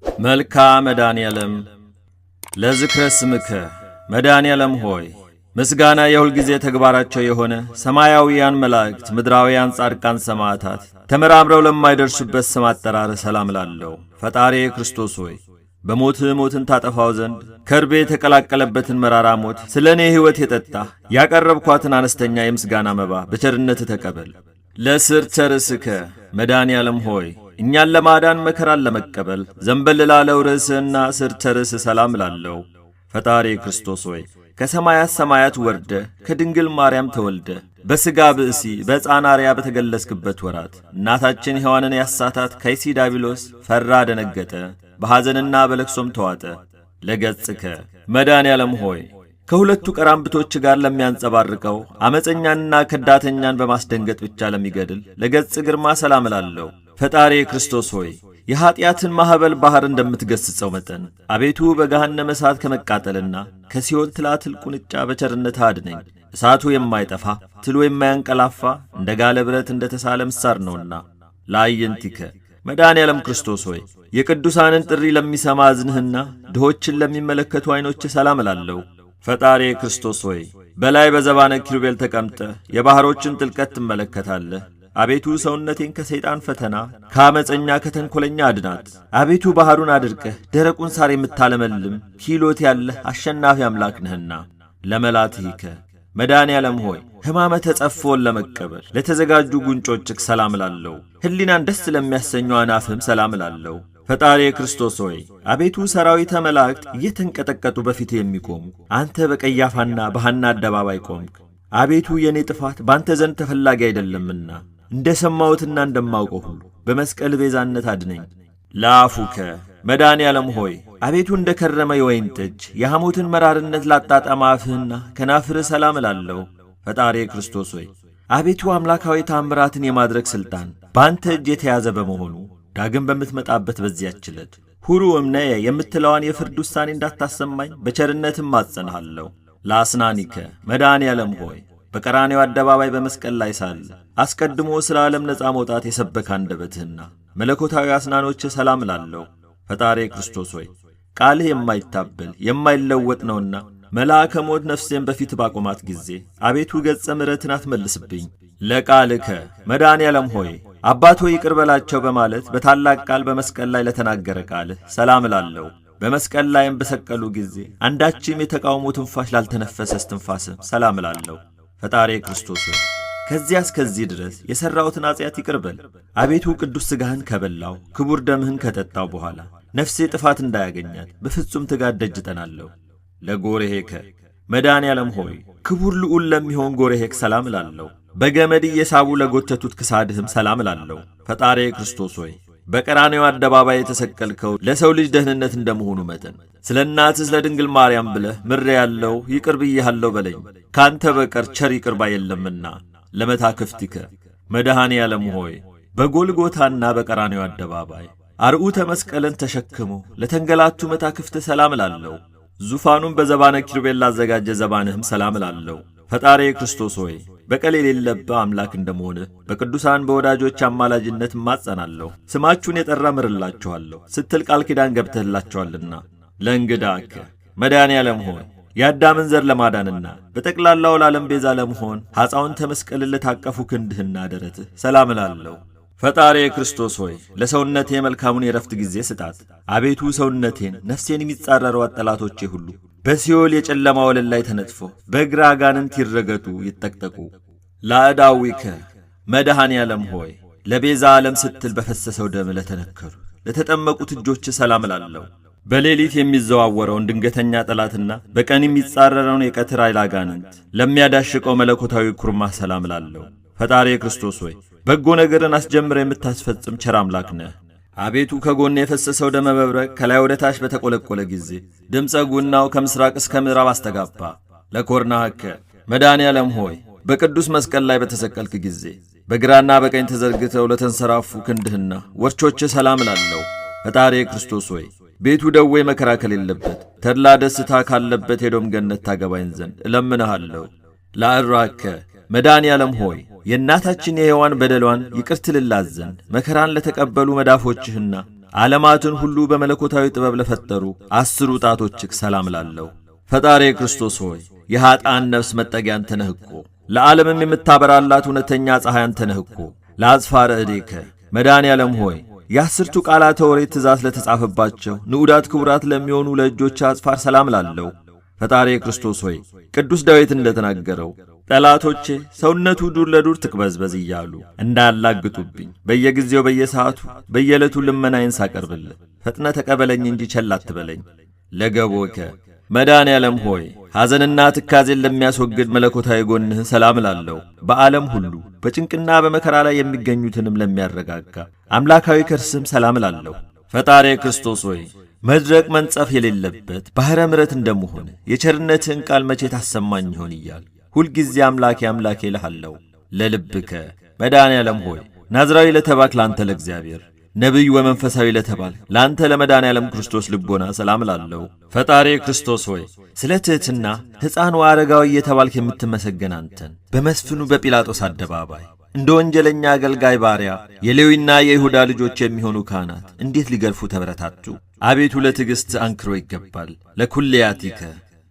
መልካ መድኃኔዓለም ለዝክረ ስምከ መድኃኔዓለም ሆይ ምስጋና የሁል ጊዜ ተግባራቸው የሆነ ሰማያዊያን መላእክት ምድራውያን ጻድቃን ሰማዕታት ተመራምረው ለማይደርሱበት ስም አጠራር ሰላም ላለው ፈጣሪ ክርስቶስ ሆይ በሞትህ ሞትን ታጠፋው ዘንድ ከርቤ የተቀላቀለበትን መራራ ሞት ስለኔ ሕይወት የጠጣ ያቀረብኳትን አነስተኛ የምስጋና መባ በቸርነት ተቀበል። ለስርተ ርእስከ መድኃኔዓለም ሆይ እኛን ለማዳን መከራን ለመቀበል ዘንበል ላለው ርዕስህና ስርተ ርእስ ሰላም ላለው ፈጣሪ ክርስቶስ ሆይ ከሰማያት ሰማያት ወርደ ከድንግል ማርያም ተወልደ በሥጋ ብእሲ በሕፃን አርያ በተገለጽክበት ወራት እናታችን ሔዋንን ያሳታት ከይሲ ዲያብሎስ ፈራ ደነገጠ፣ በሐዘንና በለቅሶም ተዋጠ። ለገጽከ መድኃኔዓለም ሆይ ከሁለቱ ቀራንብቶች ጋር ለሚያንጸባርቀው አመፀኛንና ከዳተኛን በማስደንገጥ ብቻ ለሚገድል ለገጽ ግርማ ሰላም ላለው ፈጣሪ ክርስቶስ ሆይ የኀጢአትን ማኅበል ባሕር እንደምትገሥጸው መጠን አቤቱ በገሃነመ እሳት ከመቃጠልና ከሲኦል ትላትል ቁንጫ በቸርነትህ አድነኝ። እሳቱ የማይጠፋ ትሉ የማያንቀላፋ እንደ ጋለ ብረት እንደ ተሳለ ምሳር ነውና። ለአዕይንቲከ መድኃኔዓለም ክርስቶስ ሆይ የቅዱሳንን ጥሪ ለሚሰማ እዝንህና ድሆችን ለሚመለከቱ ዐይኖችህ ሰላም እላለሁ። ፈጣሪ ክርስቶስ ሆይ በላይ በዘባነ ኪሩቤል ተቀምጠ የባሕሮችን ጥልቀት ትመለከታለህ። አቤቱ ሰውነቴን ከሰይጣን ፈተና ከአመፀኛ ከተንኰለኛ አድናት። አቤቱ ባሕሩን አድርቀህ ደረቁን ሳር የምታለመልም ኪሎት ያለህ አሸናፊ አምላክ ነህና። ለመላትሂከ መድኃኔዓለም ሆይ ሕማመ ተጸፍዎን ለመቀበል ለተዘጋጁ ጉንጮችህ ሰላም እላለሁ። ሕሊናን ደስ ለሚያሰኙ አናፍህም ሰላም እላለሁ። ፈጣሪ ክርስቶስ ሆይ አቤቱ ሰራዊተ መላእክት እየተንቀጠቀጡ በፊት የሚቆሙ አንተ በቀያፋና በሐና አደባባይ ቆምክ። አቤቱ የኔ ጥፋት ባንተ ዘንድ ተፈላጊ አይደለምና እንደ ሰማሁትና እንደማውቀው ሁሉ በመስቀል ቤዛነት አድነኝ። ለአፉከ መድኃኔዓለም ሆይ አቤቱ እንደ ከረመ የወይን ጠጅ የሐሞትን መራርነት ላጣጣመ አፍህና ከናፍርህ ሰላም እላለሁ። ፈጣሪ ክርስቶስ ሆይ አቤቱ አምላካዊ ታምራትን የማድረግ ሥልጣን በአንተ እጅ የተያዘ በመሆኑ ዳግም በምትመጣበት በዚያች ዕለት ሁሩ እምነየ የምትለዋን የፍርድ ውሳኔ እንዳታሰማኝ በቸርነትም ማጸንሃለሁ። ለአስናኒከ መድኃኔዓለም ሆይ በቀራኔው አደባባይ በመስቀል ላይ ሳለ አስቀድሞ ስለ ዓለም ነፃ መውጣት የሰበከ አንደበትህና መለኮታዊ አስናኖችህ ሰላም እላለሁ። ፈጣሪ ክርስቶስ ሆይ ቃልህ የማይታበል የማይለወጥ ነውና መልአከ ሞት ነፍሴን በፊት ባቆማት ጊዜ አቤቱ ገጸ ምሕረትን አትመልስብኝ። ለቃልከ መድኃኔዓለም ሆይ አባት ሆይ ይቅር በላቸው በማለት በታላቅ ቃል በመስቀል ላይ ለተናገረ ቃልህ ሰላም እላለሁ። በመስቀል ላይም በሰቀሉ ጊዜ አንዳችም የተቃውሞ ትንፋሽ ላልተነፈሰ እስትንፋስም ሰላም እላለሁ። ፈጣሪ ክርስቶስ ሆይ ከዚያ እስከዚህ ድረስ የሠራሁትን ኃጢአት ይቅር በል። አቤቱ ቅዱስ ሥጋህን ከበላው ክቡር ደምህን ከጠጣው በኋላ ነፍሴ ጥፋት እንዳያገኛት በፍጹም ትጋት ደጅ እጠናለሁ። ለጎርሄከ መድኃኔዓለም ሆይ ክቡር ልዑል ለሚሆን ጎርሄክ ሰላም እላለሁ። በገመድ እየሳቡ ለጎተቱት ክሳድህም ሰላም እላለሁ። ፈጣሪ ክርስቶስ ሆይ በቀራኔው አደባባይ የተሰቀልከው ለሰው ልጅ ደህንነት እንደመሆኑ መጠን ስለ እናትህ ስለ ድንግል ማርያም ብለህ ምሬ ያለው ይቅር ብዬሃለሁ በለኝ። ካንተ በቀር ቸር ይቅር ባይ የለምና። ለመታክፍቲከ መድኃኔዓለም ሆይ በጎልጎታና በቀራኔው አደባባይ አርዑተ መስቀልን ተሸክሞ ለተንገላቱ መታክፍት ሰላም እላለሁ። ዙፋኑን በዘባነ ኪሩቤል ላዘጋጀ ዘባንህም ሰላም እላለሁ። ፈጣሪ ክርስቶስ ሆይ በቀል የሌለብህ አምላክ እንደመሆንህ በቅዱሳን በወዳጆች አማላጅነት እማጸናለሁ። ስማችሁን የጠራ ምርላችኋለሁ ስትል ቃል ኪዳን ገብተህላቸዋልና። ለእንግዳከ መድኃኔዓለም ሆይ የአዳምን ዘር ለማዳንና በጠቅላላው ለዓለም ቤዛ ለመሆን ሐፃውን ተመስቀልን ለታቀፉ ክንድህና ደረትህ ሰላም እላለሁ። ፈጣሪ ክርስቶስ ሆይ ለሰውነቴ መልካሙን የረፍት ጊዜ ስጣት። አቤቱ ሰውነቴን ነፍሴን የሚጻረሯት ጠላቶቼ ሁሉ በሲኦል የጨለማ ወለል ላይ ተነጥፎ በእግረ አጋንንት ይረገጡ ይጠቅጠቁ። ለአዳዊከ መድኃኔዓለም ሆይ ለቤዛ ዓለም ስትል በፈሰሰው ደም ለተነከሩ ለተጠመቁት እጆች ሰላም እላለሁ። በሌሊት የሚዘዋወረውን ድንገተኛ ጠላትና በቀን የሚጻረረውን የቀትር ኃይል አጋንንት ለሚያዳሽቀው መለኮታዊ ኩርማህ ሰላም እላለሁ። ፈጣሪ ክርስቶስ ሆይ በጎ ነገርን አስጀምረ የምታስፈጽም ቸር አምላክ ነህ። አቤቱ ከጎን የፈሰሰው ደመ መብረቅ ከላይ ወደ ታች በተቆለቆለ ጊዜ ድምፀ ጉናው ከምስራቅ እስከ ምዕራብ አስተጋባ። ለኮርናከ መድኃኔዓለም ሆይ በቅዱስ መስቀል ላይ በተሰቀልክ ጊዜ በግራና በቀኝ ተዘርግተው ለተንሰራፉ ክንድህና ወርቾች ሰላም እላለሁ። ፈጣሪ ክርስቶስ ሆይ ቤቱ ደዌ መከራ ከሌለበት ተድላ ደስታ ካለበት የዶም ገነት ታገባኝ ዘንድ እለምንሃለሁ። ለአራከ መድኃኔዓለም ሆይ የእናታችን የሔዋን በደሏን ይቅር ትልላት ዘንድ መከራን ለተቀበሉ መዳፎችህና ዓለማትን ሁሉ በመለኮታዊ ጥበብ ለፈጠሩ 10 ጣቶችህ ሰላም ላለሁ። ፈጣሪ ክርስቶስ ሆይ የኀጣን ነፍስ መጠጊያ አንተ ነህ እኮ። ለዓለምም የምታበራላት እውነተኛ ፀሐይ አንተ ነህ እኮ። ለአጽፋረ እዴከ መድኃኔዓለም ሆይ የ10ቱ ቃላተ ኦሪት ትእዛዝ ለተጻፈባቸው ንዑዳት ክቡራት ለሚሆኑ ለእጆች አጽፋር ሰላም ላለሁ። ፈጣሪ ክርስቶስ ሆይ ቅዱስ ዳዊት እንደተናገረው ጠላቶቼ ሰውነቱ ዱር ለዱር ትቅበዝበዝ እያሉ እንዳላግጡብኝ በየጊዜው በየሰዓቱ በየዕለቱ ልመናዬን ሳቀርብልህ ፈጥነ ተቀበለኝ እንጂ ቸል አትበለኝ። ለገቦከ መድኃኔዓለም ሆይ ሐዘንና ትካዜን ለሚያስወግድ መለኮታዊ ጎንህ ሰላም ላለሁ። በዓለም ሁሉ በጭንቅና በመከራ ላይ የሚገኙትንም ለሚያረጋጋ አምላካዊ ከርስም ሰላም ላለሁ። ፈጣሪ ክርስቶስ ሆይ መድረቅ መንጸፍ የሌለበት ባሕረ ምሕረት እንደመሆን የቸርነትህን ቃል መቼ ታሰማኝ ይሆን እያል ሁልጊዜ አምላኬ አምላኬ እልሃለሁ። ለልብከ መድኃኔዓለም ሆይ ናዝራዊ ለተባልክ ለአንተ ለእግዚአብሔር ነቢይ ወመንፈሳዊ ለተባልክ ለአንተ ለመድኃኔዓለም ክርስቶስ ልቦና ሰላም ላለሁ። ፈጣሪ ክርስቶስ ሆይ ስለ ትሕትና ሕፃን ወአረጋዊ እየተባልክ የምትመሰገን አንተን በመስፍኑ በጲላጦስ አደባባይ እንደ ወንጀለኛ አገልጋይ ባሪያ የሌዊና የይሁዳ ልጆች የሚሆኑ ካህናት እንዴት ሊገርፉ ተበረታቱ? አቤቱ ለትዕግሥት አንክሮ ይገባል። ለኩልያቲከ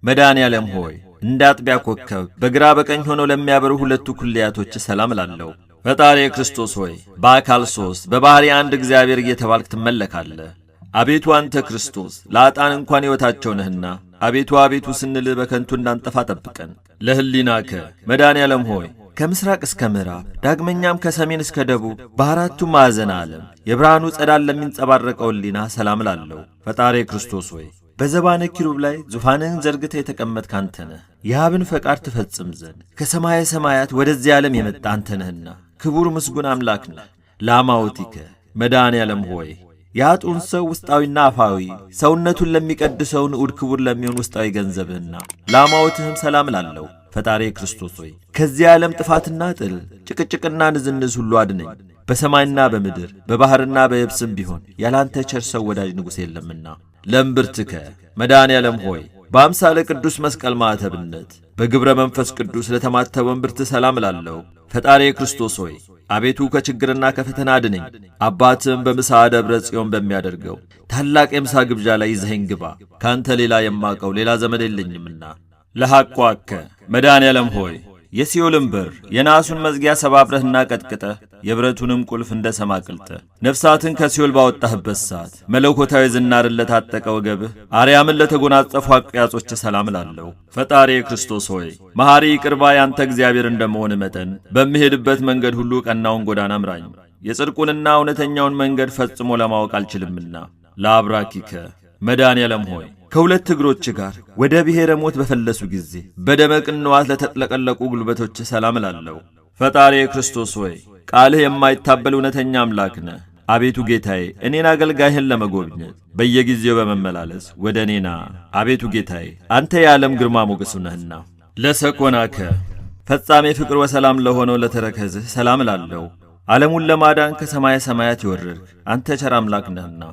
መድኃኔዓለም ሆይ እንደ አጥቢያ ኮከብ በግራ በቀኝ ሆነው ለሚያበሩ 2 ኩልያቶች ሰላም ላለሁ። ፈጣሪ ክርስቶስ ሆይ በአካል 3 በባሕሪ አንድ እግዚአብሔር እየተባልክ ትመለካለህ። አቤቱ አንተ ክርስቶስ ለአጣን እንኳን ሕይወታቸው ነህና አቤቱ አቤቱ ስንልህ በከንቱ እንዳንጠፋ ጠብቀን። ለሕሊናከ መድኃኔዓለም ሆይ ከምሥራቅ እስከ ምዕራብ ዳግመኛም ከሰሜን እስከ ደቡብ በአራቱ ማዕዘነ ዓለም የብርሃኑ ጸዳል ለሚንጸባረቀው ሕሊና ሰላም ላለሁ። ፈጣሪ ክርስቶስ ሆይ በዘባነ ኪሩብ ላይ ዙፋንህን ዘርግተህ የተቀመጥክ አንተ ነህ። የአብን ፈቃድ ትፈጽም ዘንድ ከሰማየ ሰማያት ወደዚህ ዓለም የመጣ አንተ ነህና ክቡር ምስጉን አምላክ ነህ። ለአማውቲከ መድኃኔዓለም ሆይ የአጡን ሰው ውስጣዊና አፋዊ ሰውነቱን ለሚቀድሰው ንዑድ ክቡር ለሚሆን ውስጣዊ ገንዘብህና ለአማውትህም ሰላም ላለሁ። ፈጣሪ ክርስቶስ ሆይ ከዚህ ዓለም ጥፋትና ጥል ጭቅጭቅና ንዝንዝ ሁሉ አድነኝ። በሰማይና በምድር በባሕርና በየብስም ቢሆን ያላንተ ቸር ሰው ወዳጅ ንጉሥ የለምና። ለእምብርትከ መድኃኔዓለም ሆይ በአምሳለ ቅዱስ መስቀል ማዕተብነት በግብረ መንፈስ ቅዱስ ለተማተበው እምብርት ሰላም ላለሁ። ፈጣሪ ክርስቶስ ሆይ አቤቱ ከችግርና ከፈተና አድነኝ። አባትም በምሳ ደብረ ጽዮን በሚያደርገው ታላቅ የምሳ ግብዣ ላይ ይዘኸኝ ግባ። ካንተ ሌላ የማቀው ሌላ ዘመድ የለኝምና። ለሐቋከ መድኃኔዓለም ሆይ የሲኦልን በር የናሱን መዝጊያ ሰባብረህና ቀጥቅጠህ የብረቱንም ቁልፍ እንደ ሰም አቅልጠህ ነፍሳትን ከሲኦል ባወጣህበት ሰዓት መለኮታዊ ዝናርን ለታጠቀ ወገብህ አርያምን ለተጎናጸፉ አቅያጾች ሰላም ላለሁ። ፈጣሪ ክርስቶስ ሆይ መሐሪ ይቅር ባይ አንተ እግዚአብሔር እንደመሆን መጠን በምሄድበት መንገድ ሁሉ ቀናውን ጎዳና ምራኝ። የጽድቁንና እውነተኛውን መንገድ ፈጽሞ ለማወቅ አልችልምና። ለአብራኪከ መድኃኔዓለም ሆይ ከሁለት እግሮች ጋር ወደ ብሔረ ሞት በፈለሱ ጊዜ በደመ ቅንዋት ለተጥለቀለቁ ጉልበቶች ሰላም ላለሁ። ፈጣሪ ክርስቶስ ሆይ ቃልህ የማይታበል እውነተኛ አምላክ ነህ። አቤቱ ጌታዬ እኔን አገልጋይህን ለመጎብኘት በየጊዜው በመመላለስ ወደ እኔና አቤቱ ጌታዬ አንተ የዓለም ግርማ ሞገሱ ነህና። ለሰኮናከ ፈጻሜ ፍቅር ወሰላም ለሆነው ለተረከዝህ ሰላም ላለሁ። ዓለሙን ለማዳን ከሰማየ ሰማያት የወረድክ አንተ ቸር አምላክ ነህና።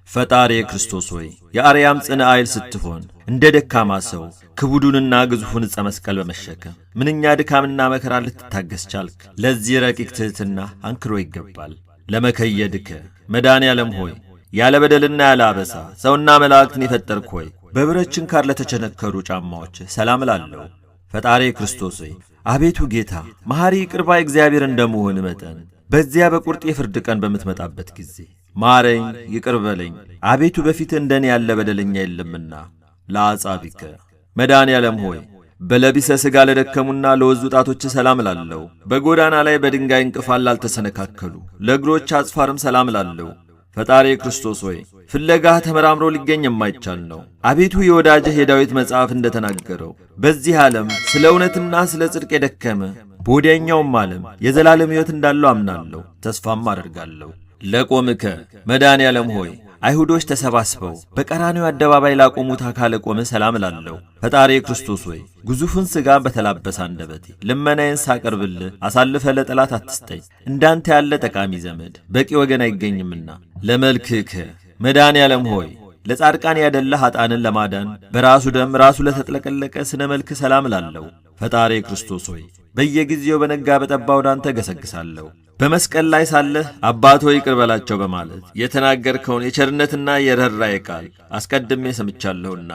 ፈጣሪ ክርስቶስ ሆይ የአርያም ጽንዕ ኃይል ስትሆን እንደ ደካማ ሰው ክቡዱንና ግዙፉን ዕፀ መስቀል በመሸከም ምንኛ ድካምና መከራ ልትታገስ ቻልክ። ለዚህ ረቂቅ ትሕትና አንክሮ ይገባል። ለመከየድከ መድኃኔዓለም ሆይ ያለ በደልና ያለ አበሳ ሰውና መላእክትን የፈጠርክ ሆይ በብረት ችንካር ለተቸነከሩ ጫማዎች ሰላም ላለሁ። ፈጣሪ ክርስቶስ ሆይ አቤቱ ጌታ መሐሪ ይቅር ባይ እግዚአብሔር እንደመሆን መጠን በዚያ በቁርጥ የፍርድ ቀን በምትመጣበት ጊዜ ማረኝ ይቅር በለኝ። አቤቱ በፊት እንደኔ ያለ በደለኛ የለምና። ለአጻቢከ መድኃኔዓለም ሆይ በለቢሰ ሥጋ ለደከሙና ለወዙ ጣቶች ሰላም ላለሁ። በጎዳና ላይ በድንጋይ እንቅፋት ላልተሰነካከሉ ለእግሮች አጽፋርም ሰላም ላለሁ። ፈጣሪ ክርስቶስ ሆይ ፍለጋህ ተመራምሮ ሊገኝ የማይቻል ነው። አቤቱ የወዳጅህ የዳዊት መጽሐፍ እንደተናገረው በዚህ ዓለም ስለ እውነትና ስለ ጽድቅ የደከመ በወዲያኛውም ዓለም የዘላለም ሕይወት እንዳለው አምናለሁ፣ ተስፋም አደርጋለሁ። ለቆምከ መድኃኔዓለም ሆይ አይሁዶች ተሰባስበው በቀራንዮ አደባባይ ላቆሙት አካለ ቆምህ ሰላም ላለሁ። ፈጣሪ ክርስቶስ ሆይ ግዙፍን ሥጋ በተላበሰ አንደበቴ ልመናዬን ሳቀርብልህ አሳልፈ ለጠላት አትስጠኝ። እንዳንተ ያለ ጠቃሚ ዘመድ በቂ ወገን አይገኝምና። ለመልክከ መድኃኔዓለም ሆይ ለጻድቃን ያደላ ኃጣንን ለማዳን በራሱ ደም ራሱ ለተጥለቀለቀ ስነ መልክ ሰላም ላለሁ። ፈጣሪ ክርስቶስ ሆይ በየጊዜው በነጋ በጠባ ወደ አንተ ገሰግሳለሁ። በመስቀል ላይ ሳለህ አባት ሆይ ይቅር በላቸው በማለት የተናገርከውን የቸርነትና የርኅራኄ ቃል አስቀድሜ ሰምቻለሁና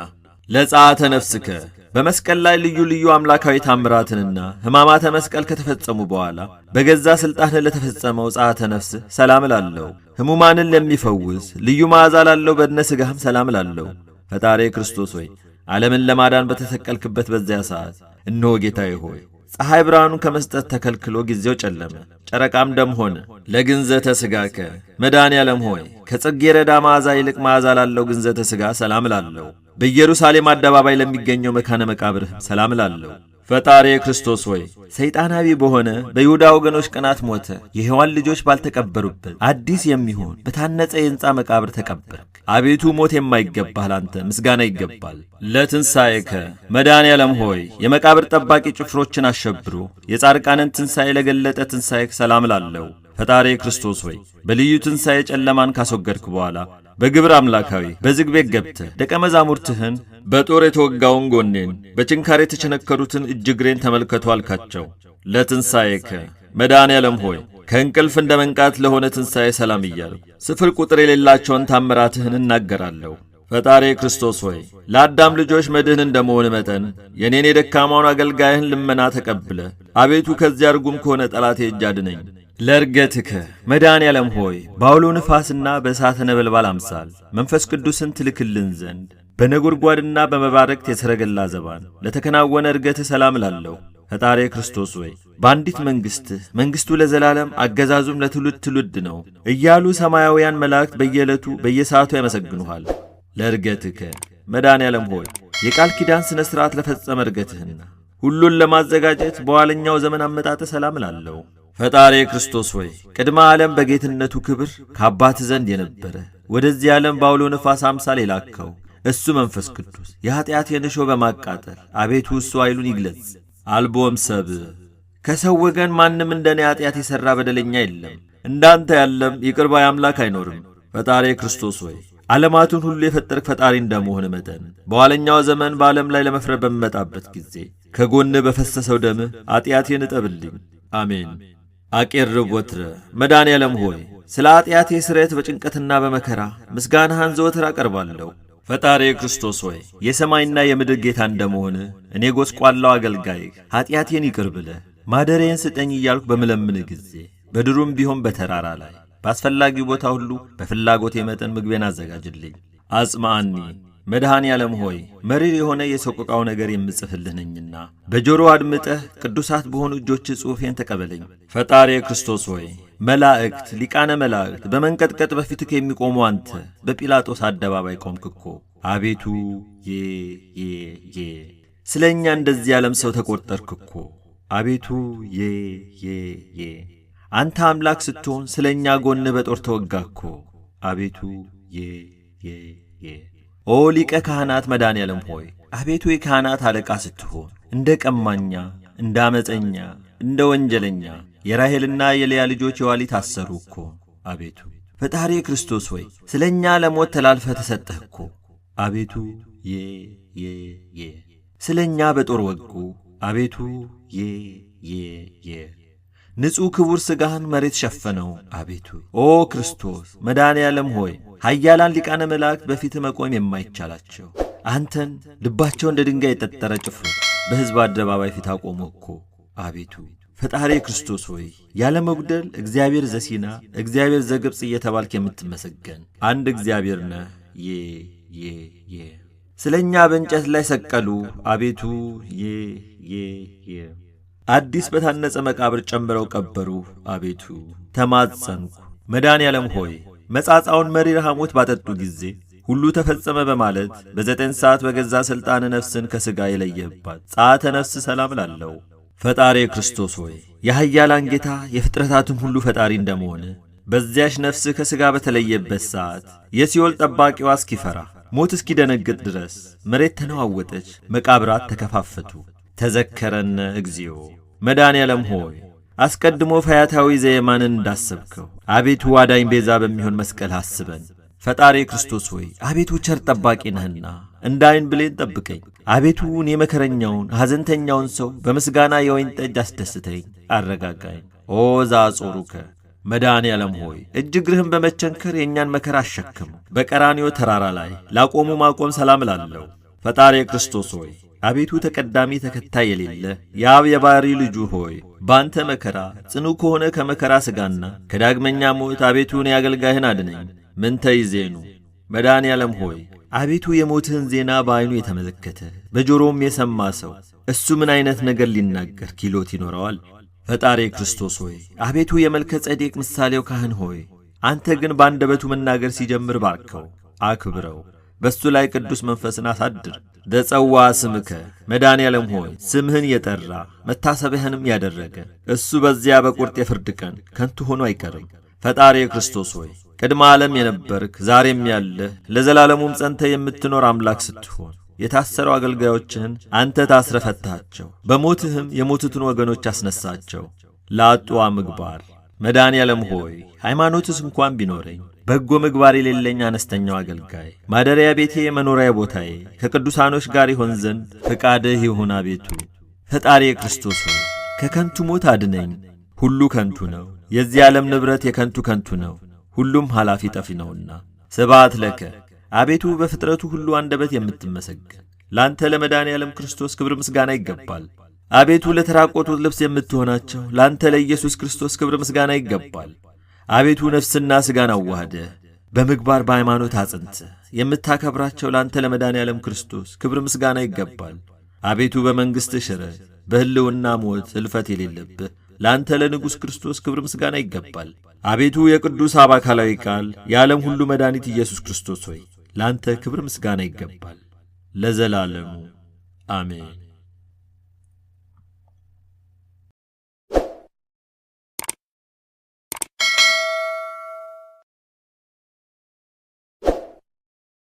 ለጸአተ ነፍስከ በመስቀል ላይ ልዩ ልዩ አምላካዊ ታምራትንና ሕማማተ መስቀል ከተፈጸሙ በኋላ በገዛ ሥልጣንህ ለተፈጸመው ጸአተ ነፍስህ ሰላም እላለሁ። ሕሙማንን ለሚፈውስ ልዩ መዓዛ ላለው በድነ ሥጋህም ሰላም እላለሁ። ፈጣሪ ክርስቶስ ሆይ ዓለምን ለማዳን በተሰቀልክበት በዚያ ሰዓት እነሆ ጌታዬ ሆይ ፀሐይ ብርሃኑን ከመስጠት ተከልክሎ ጊዜው ጨለመ፣ ጨረቃም ደም ሆነ። ለግንዘተ ሥጋከ መድኃኔዓለም ሆይ ከጽጌረዳ መዓዛ ይልቅ መዓዛ ላለው ግንዘተ ሥጋ ሰላም እላለሁ። በኢየሩሳሌም አደባባይ ለሚገኘው መካነ መቃብርህም ሰላም እላለሁ። ፈጣሪ ክርስቶስ ሆይ ሰይጣናዊ በሆነ በይሁዳ ወገኖች ቅናት ሞተ፣ የሔዋን ልጆች ባልተቀበሩበት አዲስ የሚሆን በታነጸ የሕንፃ መቃብር ተቀበርክ። አቤቱ ሞት የማይገባህ ላንተ ምስጋና ይገባል። ለትንሣኤከ መድኃኔዓለም ሆይ የመቃብር ጠባቂ ጭፍሮችን አሸብሮ የጻድቃንን ትንሣኤ ለገለጠ ትንሣኤክ ሰላም እላለሁ። ፈጣሪ ክርስቶስ ሆይ በልዩ ትንሣኤ ጨለማን ካስወገድክ በኋላ በግብር አምላካዊ በዝግ ቤት ገብተህ ደቀ መዛሙርትህን በጦር የተወጋውን ጎኔን በችንካር የተቸነከሩትን እጅ እግሬን ተመልከቱ አልካቸው። ለትንሣኤከ መድኃኔዓለም ሆይ ከእንቅልፍ እንደ መንቃት ለሆነ ትንሣኤ ሰላም እያልሁ ስፍር ቁጥር የሌላቸውን ታምራትህን እናገራለሁ። ፈጣሪ ክርስቶስ ሆይ ለአዳም ልጆች መድህን እንደመሆን መጠን የኔን የደካማውን አገልጋይህን ልመና ተቀብለ አቤቱ ከዚያ ርጉም ከሆነ ጠላቴ እጅ አድነኝ። ለርገትከ መድኃኔዓለም ሆይ በአውሎ ንፋስና በእሳተ ነበልባል አምሳል መንፈስ ቅዱስን ትልክልን ዘንድ በነጎድጓድና በመባረቅት የሰረገላ ዘባን ለተከናወነ እርገትህ ሰላም እላለሁ። ፈጣሪ ክርስቶስ ሆይ በአንዲት መንግሥቱ ለዘላለም አገዛዙም ለትውልድ ትውልድ ነው እያሉ ሰማያውያን መላእክት በየዕለቱ በየሰዓቱ ያመሰግኑሃል። ለርገትከ መድኃኔዓለም ሆይ የቃል ኪዳን ሥነ ሥርዓት ለፈጸመ እርገትህና ሁሉን ለማዘጋጀት በኋለኛው ዘመን አመጣጥህ ሰላም እላለሁ። ፈጣሪ ክርስቶስ ሆይ ቅድመ ዓለም በጌትነቱ ክብር ከአባት ዘንድ የነበረ ወደዚህ ዓለም በአውሎ ነፋስ አምሳል የላከው እሱ መንፈስ ቅዱስ የኀጢአቴን እሾህ በማቃጠል አቤቱ እሱ ኃይሉን ይግለጽ። አልቦም ሰብእ ከሰው ወገን ማንም እንደኔ ኀጢአት የሠራ በደለኛ የለም፣ እንዳንተ ያለም ይቅር ባይ አምላክ አይኖርም። ፈጣሪ ክርስቶስ ሆይ ዓለማቱን ሁሉ የፈጠርክ ፈጣሪ እንደመሆን መጠን በኋለኛው ዘመን በዓለም ላይ ለመፍረድ በምመጣበት ጊዜ ከጎን በፈሰሰው ደምህ ኀጢአቴን እጠብልኝ። አሜን። አቄርብ ወትረ መድኃኔዓለም ሆይ ስለ ኀጢአቴ ስርየት በጭንቀትና በመከራ ምስጋናህን ዘወትር አቀርባለሁ። ፈጣሪ ክርስቶስ ሆይ የሰማይና የምድር ጌታ እንደመሆን እኔ ጐስቋላው አገልጋይህ ኀጢአቴን ይቅር ብለህ ማደሪያን ስጠኝ እያልኩ በምለምን ጊዜ በድሩም ቢሆን በተራራ ላይ በአስፈላጊው ቦታ ሁሉ በፍላጎቴ መጠን ምግቤን አዘጋጅልኝ። አጽማአኒ መድኃኔዓለም ሆይ መሪር የሆነ የሰቆቃው ነገር የምጽፍልህ ነኝና በጆሮ አድምጠህ ቅዱሳት በሆኑ እጆች ጽሑፌን ተቀበለኝ። ፈጣሪ ክርስቶስ ሆይ መላእክት ሊቃነ መላእክት በመንቀጥቀጥ በፊትህ የሚቆሙ አንተ በጲላጦስ አደባባይ ቆምክ እኮ። አቤቱ ስለ እኛ እንደዚህ ዓለም ሰው ተቈጠርክ እኮ። አቤቱ አንተ አምላክ ስትሆን ስለ እኛ ጎንህ በጦር ተወጋህ እኮ። አቤቱ ኦ ሊቀ ካህናት መድኃኔዓለም ሆይ አቤቱ የካህናት አለቃ ስትሆን እንደ ቀማኛ፣ እንደ ዓመፀኛ፣ እንደ ወንጀለኛ የራሔልና የልያ ልጆች የዋሊ ታሰሩ እኮ። አቤቱ ፈጣሪ ክርስቶስ ሆይ ስለ እኛ ለሞት ተላልፈ ተሰጠህ እኮ። አቤቱ ስለ እኛ በጦር ወጉ። አቤቱ ንጹሕ ክቡር ሥጋህን መሬት ሸፈነው። አቤቱ ኦ ክርስቶስ መድኃኔዓለም ሆይ ኃያላን ሊቃነ መላእክት በፊትህ መቆም የማይቻላቸው አንተን ልባቸው እንደ ድንጋይ የጠጠረ ጭፍሮች በሕዝብ አደባባይ ፊት አቆሙ እኮ። አቤቱ ፈጣሪ ክርስቶስ ሆይ ያለ መጉደል እግዚአብሔር ዘሲና እግዚአብሔር ዘግብጽ እየተባልክ የምትመሰገን አንድ እግዚአብሔር ነህ። ስለ እኛ በእንጨት ላይ ሰቀሉ። አቤቱ አዲስ በታነጸ መቃብር ጨምረው ቀበሩ። አቤቱ ተማጸንኩ። መድኃኔዓለም ሆይ መጻጻውን መሪር ሐሞት ባጠጡ ጊዜ ሁሉ ተፈጸመ በማለት በ9 ሰዓት በገዛ ሥልጣን ነፍስን ከሥጋ የለየባት ጸአተ ነፍስ ሰላም እላለሁ። ፈጣሪ ክርስቶስ ሆይ የኃያላን ጌታ የፍጥረታትም ሁሉ ፈጣሪ እንደመሆን በዚያች ነፍስ ከሥጋ በተለየበት ሰዓት የሲኦል ጠባቂዋ እስኪፈራ ሞት እስኪደነግጥ ድረስ መሬት ተነዋወጠች፣ መቃብራት ተከፋፈቱ። ተዘከረነ እግዚኦ መድኃኔዓለም ሆይ አስቀድሞ ፈያታዊ ዘየማንን እንዳሰብከው አቤቱ ዋዳኝ ቤዛ በሚሆን መስቀል አስበን። ፈጣሪ ክርስቶስ ሆይ አቤቱ ቸር ጠባቂ ነህና እንደ ዓይን ብሌን ጠብቀኝ። አቤቱ እኔ መከረኛውን ሐዘንተኛውን ሰው በምስጋና የወይን ጠጅ አስደስተኝ፣ አረጋጋኝ። ኦ ዘአጾሩከ መድኃኔ ዓለም ሆይ እጅ እግርህን በመቸንከር የእኛን መከራ አሸክም። በቀራንዮ ተራራ ላይ ላቆሙ ማቆም ሰላም እላለሁ። ፈጣሪ ክርስቶስ ሆይ አቤቱ ተቀዳሚ ተከታይ የሌለ የአብ የባሕሪ ልጁ ሆይ ባንተ መከራ ጽኑ ከሆነ ከመከራ ሥጋና ከዳግመኛ ሞት አቤቱ እኔ አገልጋይህን አድነኝ። ምንተ ይዜኑ መድኃኔ ዓለም ሆይ አቤቱ የሞትህን ዜና በዓይኑ የተመለከተ በጆሮም የሰማ ሰው እሱ ምን ዓይነት ነገር ሊናገር ኪሎት ይኖረዋል? ፈጣሪ ክርስቶስ ሆይ አቤቱ የመልከ ጼዴቅ ምሳሌው ካህን ሆይ አንተ ግን በአንደበቱ መናገር ሲጀምር ባርከው፣ አክብረው፣ በሱ ላይ ቅዱስ መንፈስን አሳድር። ዘጸዋ ስምከ መድኃኔ ዓለም ሆይ ስምህን የጠራ መታሰቢያህንም ያደረገ እሱ በዚያ በቁርጥ የፍርድ ቀን ከንቱ ሆኖ አይቀርም። ፈጣሪ ክርስቶስ ሆይ ቅድመ ዓለም የነበርክ ዛሬም ያለህ ለዘላለሙም ጸንተ የምትኖር አምላክ ስትሆን የታሰሩ አገልጋዮችህን አንተ ታስረ ፈታሃቸው፣ በሞትህም የሞቱትን ወገኖች አስነሳቸው። ለአጡዋ ምግባር መድኃኔ ዓለም ሆይ ሃይማኖትስ እንኳን ቢኖረኝ በጎ ምግባር የሌለኝ አነስተኛው አገልጋይ ማደሪያ ቤቴ መኖሪያ ቦታዬ ከቅዱሳኖች ጋር ይሆን ዘንድ ፈቃድህ ይሁን አቤቱ። ፈጣሪ ክርስቶስ ሆይ ከከንቱ ሞት አድነኝ። ሁሉ ከንቱ ነው፣ የዚህ ዓለም ንብረት የከንቱ ከንቱ ነው፣ ሁሉም ኃላፊ ጠፊ ነውና። ስብሐት ለከ አቤቱ በፍጥረቱ ሁሉ አንደበት የምትመሰገን ላንተ ለመድኃኔ ዓለም ክርስቶስ ክብር ምስጋና ይገባል። አቤቱ ለተራቆቱት ልብስ የምትሆናቸው ላንተ ለኢየሱስ ክርስቶስ ክብር ምስጋና ይገባል። አቤቱ ነፍስና ሥጋን አዋህደህ በምግባር በሃይማኖት አጽንተህ የምታከብራቸው ላንተ ለመድኃኔ ዓለም ክርስቶስ ክብር ምስጋና ይገባል። አቤቱ በመንግሥትህ ሽረት በሕልውና ሞት ሕልፈት የሌለብህ ላንተ ለንጉሥ ክርስቶስ ክብር ምስጋና ይገባል። አቤቱ የቅዱስ አብ አካላዊ ቃል የዓለም ሁሉ መድኃኒት ኢየሱስ ክርስቶስ ሆይ ላንተ ክብር ምስጋና ይገባል ለዘላለሙ አሜን።